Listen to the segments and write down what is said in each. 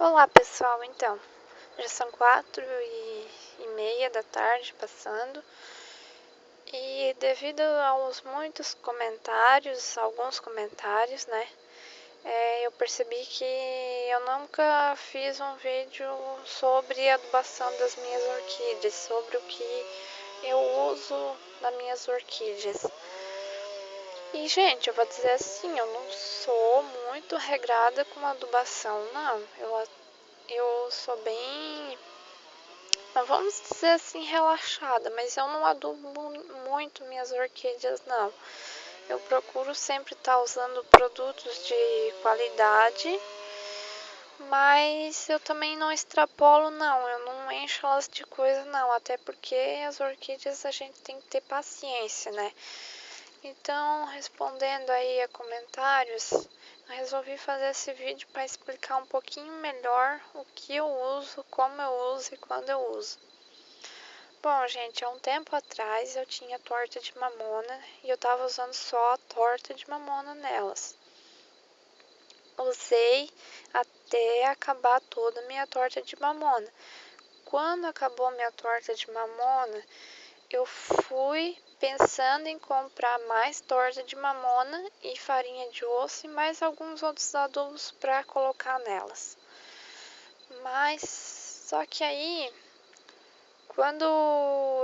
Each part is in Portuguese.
Olá pessoal, então, já são 4h30 da tarde passando e devido aos muitos comentários, alguns comentários, né, eu percebi que eu nunca fiz um vídeo sobre a adubação das minhas orquídeas, sobre o que eu uso nas minhas orquídeas. E, gente, eu vou dizer assim, eu não sou muito regrada com adubação, não. Eu sou bem, não vamos dizer assim, relaxada, mas eu não adubo muito minhas orquídeas, não. Eu procuro sempre estar usando produtos de qualidade, mas eu também não extrapolo, não. Eu não encho elas de coisa, não. Até porque as orquídeas a gente tem que ter paciência, né? Então, respondendo aí a comentários, eu resolvi fazer esse vídeo para explicar um pouquinho melhor o que eu uso, como eu uso e quando eu uso. Bom, gente, há um tempo atrás eu tinha torta de mamona e eu estava usando só a torta de mamona nelas. Usei até acabar toda a minha torta de mamona. Quando acabou a minha torta de mamona, eu fui pensando em comprar mais torta de mamona e farinha de osso e mais alguns outros adubos para colocar nelas. Mas só que aí, quando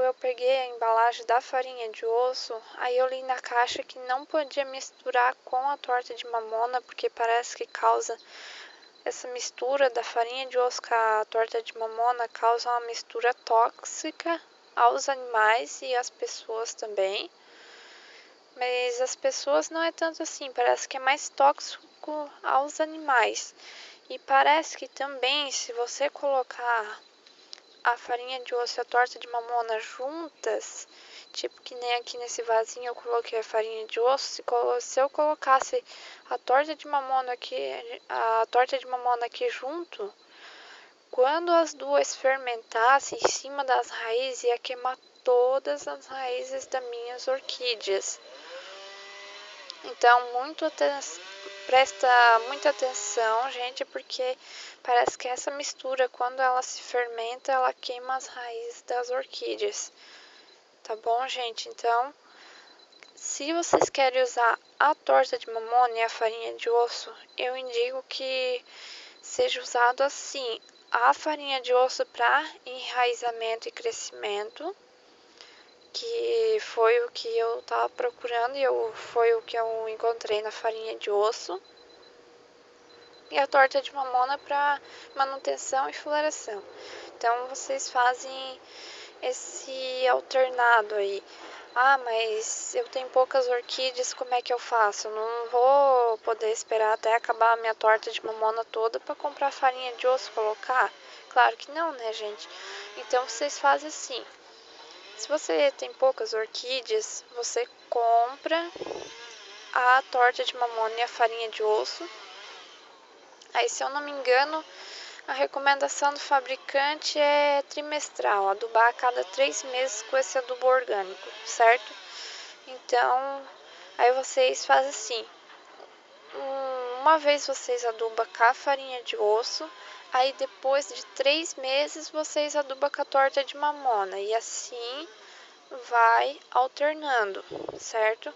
eu peguei a embalagem da farinha de osso, aí eu li na caixa que não podia misturar com a torta de mamona, porque parece que causa essa mistura da farinha de osso com a torta de mamona causa uma mistura tóxica aos animais e às pessoas também. Mas as pessoas não é tanto assim, parece que é mais tóxico aos animais. E parece que também, se você colocar a farinha de osso e a torta de mamona juntas, tipo que nem aqui nesse vasinho eu coloquei a farinha de osso, se eu colocasse a torta de mamona aqui junto, quando as duas fermentassem em cima das raízes, ia queimar todas as raízes das minhas orquídeas. Então, presta muita atenção, gente, porque parece que essa mistura, quando ela se fermenta, ela queima as raízes das orquídeas. Tá bom, gente? Então, se vocês querem usar a torta de mamona e a farinha de osso, eu indico que seja usado assim: a farinha de osso para enraizamento e crescimento, que foi o que eu estava procurando e foi o que eu encontrei na farinha de osso. E a torta de mamona para manutenção e floração. Então vocês fazem esse alternado aí. Ah, mas eu tenho poucas orquídeas, como é que eu faço? Eu não vou poder esperar até acabar a minha torta de mamona toda para comprar farinha de osso e colocar? Claro que não, né, gente? Então vocês fazem assim: se você tem poucas orquídeas, você compra a torta de mamona e a farinha de osso. Aí, se eu não me engano, a recomendação do fabricante é trimestral, adubar a cada 3 meses com esse adubo orgânico, certo? Então, aí vocês fazem assim: uma vez vocês adubam com a farinha de osso, aí depois de 3 meses vocês adubam com a torta de mamona, e assim vai alternando, certo?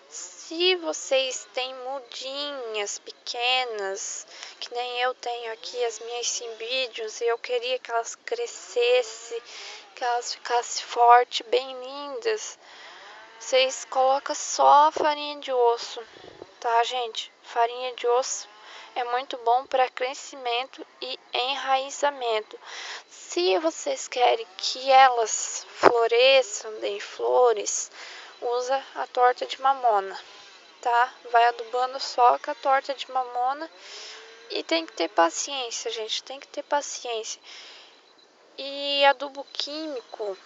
Se vocês têm mudinhas pequenas, que nem eu tenho aqui as minhas cimbidiums, e eu queria que elas crescessem, que elas ficassem fortes, bem lindas, vocês colocam só a farinha de osso, tá, gente? Farinha de osso é muito bom para crescimento e enraizamento. Se vocês querem que elas floresçam, deem flores, usa a torta de mamona, tá? Vai adubando só com a torta de mamona e tem que ter paciência, gente, tem que ter paciência. E adubo químico,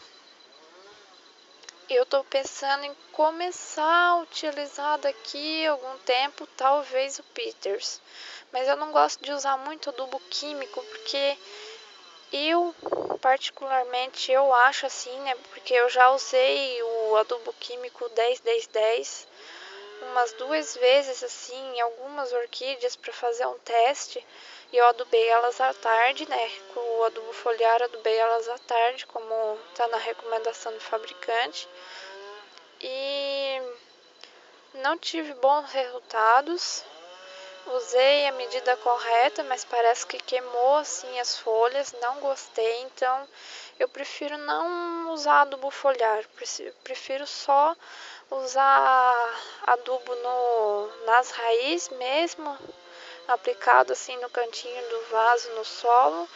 eu tô pensando em começar a utilizar daqui a algum tempo, talvez o Peters. Mas eu não gosto de usar muito adubo químico, porque eu, particularmente, eu acho assim, né? Porque eu já usei o adubo químico 10-10-10 umas 2 vezes, assim, em algumas orquídeas para fazer um teste. E eu adubei elas à tarde, né? Com o adubo foliar, adubei elas à tarde, como tá na recomendação do fabricante. E não tive bons resultados. Usei a medida correta, mas parece que queimou assim as folhas, não gostei, então eu prefiro não usar adubo foliar, prefiro só usar adubo nas raízes mesmo, aplicado assim no cantinho do vaso, no solo,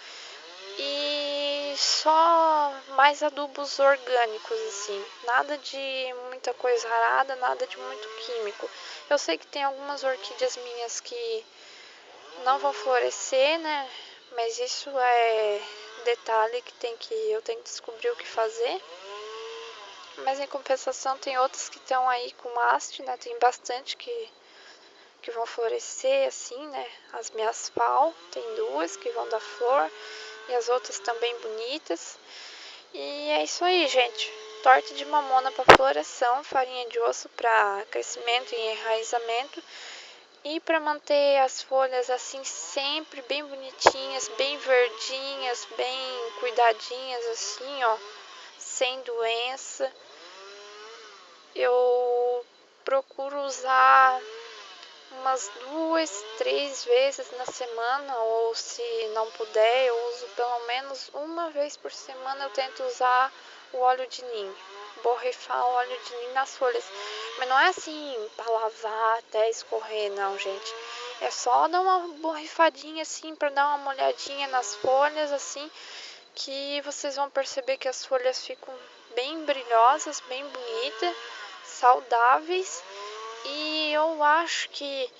e só mais adubos orgânicos assim, nada de muita coisa arada, nada de muito químico. Eu sei que tem algumas orquídeas minhas que não vão florescer, né? Mas isso é detalhe que eu tenho que descobrir o que fazer. Mas em compensação tem outras que estão aí com haste, né? Tem bastante que vão florescer assim, né? As minhas pau, tem 2 que vão dar flor e as outras também bonitas. E é isso aí, gente. Torta de mamona para floração, farinha de osso para crescimento e enraizamento. E para manter as folhas assim sempre bem bonitinhas, bem verdinhas, bem cuidadinhas assim, ó, sem doença, eu procuro usar umas 2, 3 vezes na semana, ou se não puder, eu uso pelo menos uma vez por semana. Eu tento usar o óleo de ninho, borrifar o óleo de ninho nas folhas, mas não é assim para lavar até escorrer, não, gente. É só dar uma borrifadinha assim para dar uma molhadinha nas folhas assim, que vocês vão perceber que as folhas ficam bem brilhosas, bem bonitas, saudáveis. E eu acho que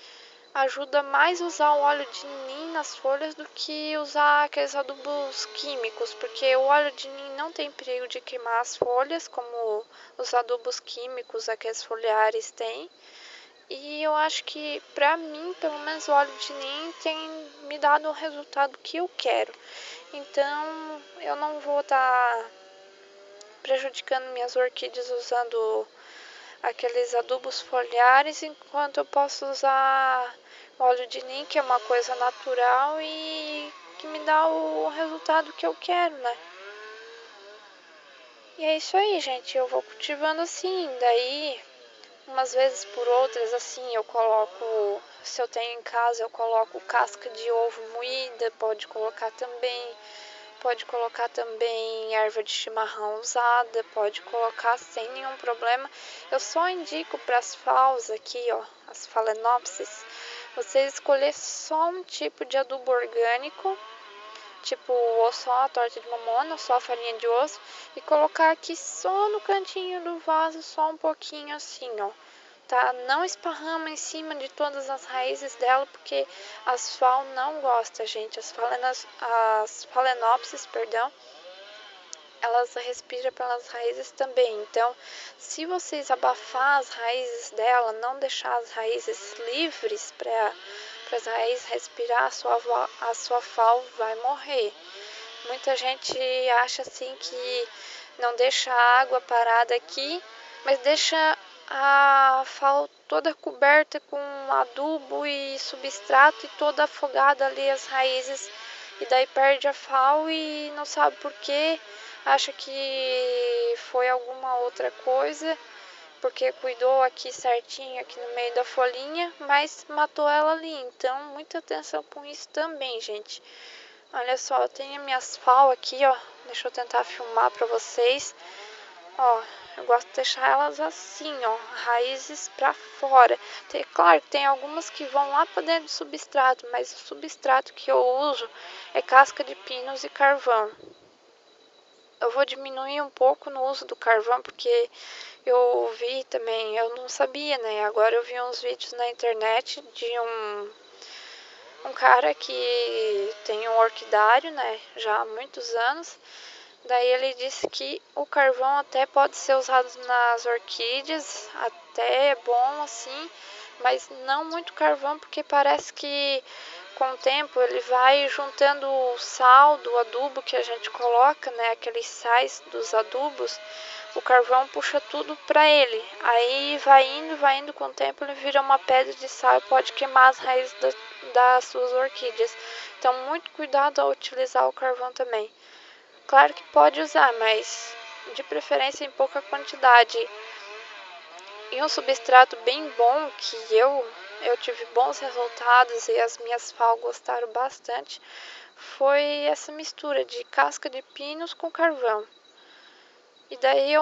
ajuda mais usar o óleo de nim nas folhas do que usar aqueles adubos químicos, porque o óleo de nim não tem perigo de queimar as folhas, como os adubos químicos, aqueles foliares têm. E eu acho que, pra mim, pelo menos o óleo de nim tem me dado o resultado que eu quero. Então, eu não vou estar prejudicando minhas orquídeas usando aqueles adubos foliares, enquanto eu posso usar óleo de nim, que é uma coisa natural e que me dá o resultado que eu quero, né? E é isso aí, gente. Eu vou cultivando assim, daí umas vezes por outras, assim, eu coloco, se eu tenho em casa, eu coloco casca de ovo moída, pode colocar também erva de chimarrão usada, pode colocar sem nenhum problema. Eu só indico para as faus aqui, ó, as Phalaenopsis, você escolher só um tipo de adubo orgânico, tipo ou só a torta de mamona, ou só a farinha de osso, e colocar aqui só no cantinho do vaso, só um pouquinho assim, ó. Tá? Não esparrama em cima de todas as raízes dela, porque as FAO não gostam, gente. As Phalaenopsis, perdão, elas respiram pelas raízes também. Então, se vocês abafar as raízes dela, não deixar as raízes livres para as raízes respirar, a sua FAO vai morrer. Muita gente acha assim que não deixa a água parada aqui, mas deixa a FAO toda coberta com adubo e substrato e toda afogada ali as raízes, e daí perde a FAO e não sabe por quê, acha que foi alguma outra coisa, porque cuidou aqui certinho, aqui no meio da folhinha, mas matou ela ali. Então, muita atenção com isso também, gente. Olha só, eu tenho minhas FAO aqui, ó. Deixa eu tentar filmar pra vocês. Ó, eu gosto de deixar elas assim, ó, raízes pra fora. Claro que tem algumas que vão lá pra dentro do substrato, mas o substrato que eu uso é casca de pinos e carvão. Eu vou diminuir um pouco no uso do carvão, porque eu vi também, eu não sabia, né? Agora eu vi uns vídeos na internet de um cara que tem um orquidário, né? Já há muitos anos. Daí ele disse que o carvão até pode ser usado nas orquídeas, até é bom assim, mas não muito carvão, porque parece que com o tempo ele vai juntando o sal do adubo que a gente coloca, né, aqueles sais dos adubos, o carvão puxa tudo para ele. Aí vai indo com o tempo ele vira uma pedra de sal e pode queimar as raízes das suas orquídeas. Então, muito cuidado ao utilizar o carvão também. Claro que pode usar, mas de preferência em pouca quantidade. E um substrato bem bom que eu tive bons resultados e as minhas FAO gostaram bastante, foi essa mistura de casca de pinos com carvão. E daí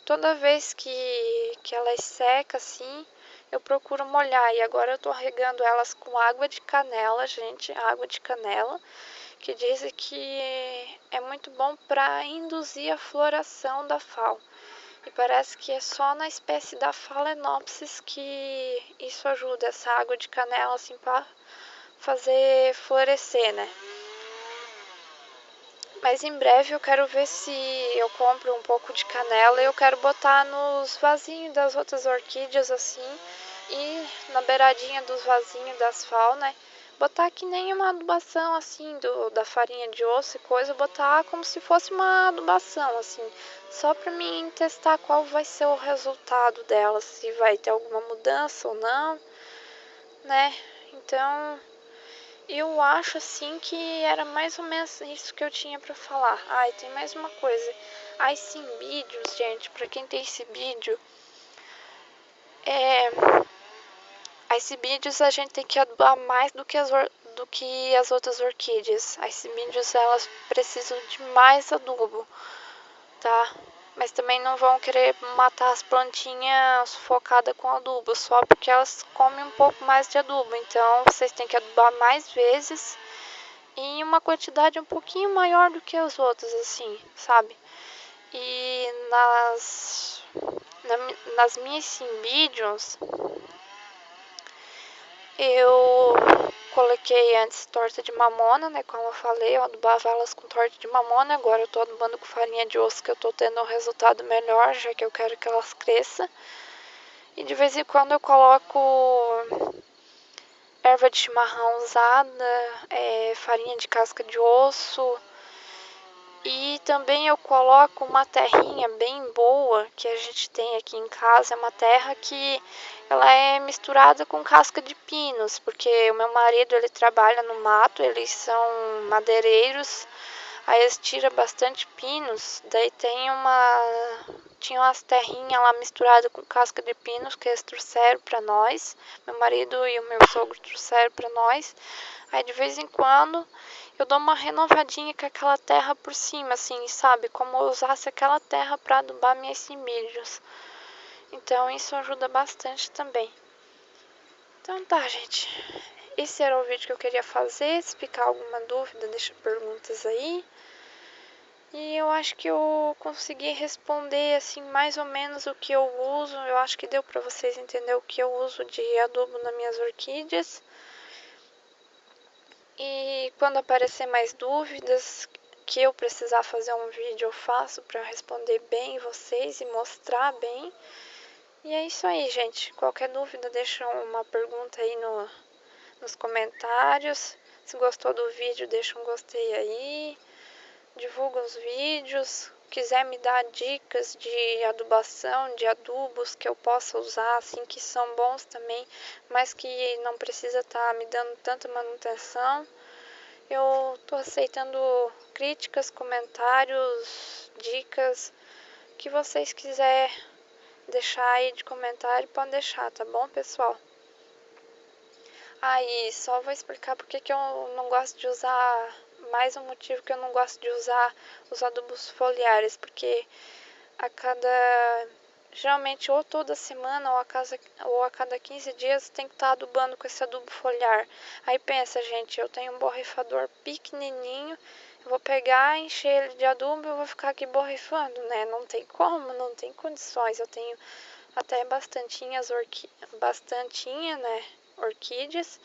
toda vez que elas secam assim, eu procuro molhar. E agora eu tô regando elas com água de canela, gente, água de canela, que dizem que é muito bom para induzir a floração da FAO. E parece que é só na espécie da Phalaenopsis que isso ajuda, essa água de canela assim para fazer florescer, né? Mas em breve eu quero ver se eu compro um pouco de canela e eu quero botar nos vasinhos das outras orquídeas assim e na beiradinha dos vasinhos das FAO, né? Botar que nem uma adubação assim da farinha de osso e coisa, botar como se fosse uma adubação assim, só para mim testar qual vai ser o resultado dela, se vai ter alguma mudança ou não, né? Então, eu acho assim que era mais ou menos isso que eu tinha pra falar. Ah, e tem mais uma coisa. As cimbídeos, gente, pra quem tem cimbídio, as cimbídeos a gente tem que adubar mais do que as outras orquídeas. As cimbídeos, elas precisam de mais adubo, tá? Mas também não vão querer matar as plantinhas sufocadas com adubo, só porque elas comem um pouco mais de adubo. Então, vocês têm que adubar mais vezes em uma quantidade um pouquinho maior do que as outras, assim, sabe? E nas minhas Cymbidiums, eu coloquei antes torta de mamona, né? Como eu falei, eu adubava elas com torta de mamona. Agora eu tô adubando com farinha de osso, que eu tô tendo um resultado melhor, já que eu quero que elas cresçam. E de vez em quando eu coloco erva de chimarrão usada, farinha de casca de osso. E também eu coloco uma terrinha bem boa que a gente tem aqui em casa. É uma terra que ela é misturada com casca de pinos, porque o meu marido ele trabalha no mato, eles são madeireiros, aí eles tiram bastante pinos, daí tinha umas terrinhas lá misturadas com casca de pinos que eles trouxeram para nós, meu marido e o meu sogro trouxeram para nós. Aí de vez em quando eu dou uma renovadinha com aquela terra por cima, assim, sabe? Como eu usasse aquela terra para adubar minhas cimídios. Então isso ajuda bastante também. Então tá, gente. Esse era o vídeo que eu queria fazer. Se ficar alguma dúvida, deixa perguntas aí. E eu acho que eu consegui responder, assim, mais ou menos o que eu uso. Eu acho que deu para vocês entender o que eu uso de adubo nas minhas orquídeas. E quando aparecer mais dúvidas que eu precisar fazer um vídeo, eu faço para responder bem vocês e mostrar bem. E é isso aí, gente. Qualquer dúvida, deixa uma pergunta aí nos comentários. Se gostou do vídeo, deixa um gostei aí. Divulga os vídeos. Quiser me dar dicas de adubação, de adubos que eu possa usar, assim, que são bons também, mas que não precisa estar me dando tanta manutenção. Eu tô aceitando críticas, comentários, dicas, que vocês quiserem deixar aí de comentário, pode deixar, tá bom, pessoal? Aí, só vou explicar porque que eu não gosto de usar, mais um motivo que eu não gosto de usar os adubos foliares, porque geralmente ou toda semana ou a cada 15 dias tem que estar adubando com esse adubo foliar. Aí pensa, gente, eu tenho um borrifador pequenininho, eu vou pegar, encher ele de adubo e eu vou ficar aqui borrifando, né? Não tem como, não tem condições. Eu tenho até bastantinha, né, orquídeas.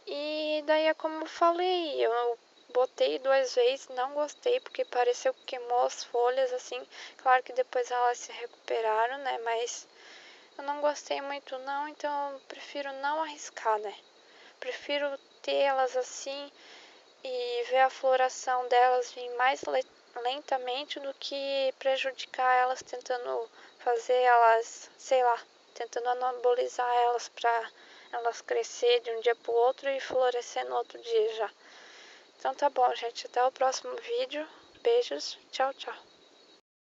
E daí é como eu falei, eu botei 2 vezes, não gostei porque pareceu que queimou as folhas assim. Claro que depois elas se recuperaram, né, mas eu não gostei muito não, então eu prefiro não arriscar, né. Prefiro ter elas assim e ver a floração delas vir mais lentamente do que prejudicar elas tentando fazer elas, sei lá, tentando anabolizar elas para elas crescer de um dia pro outro e florescer no outro dia já. Então tá bom, gente. Até o próximo vídeo. Beijos. Tchau, tchau.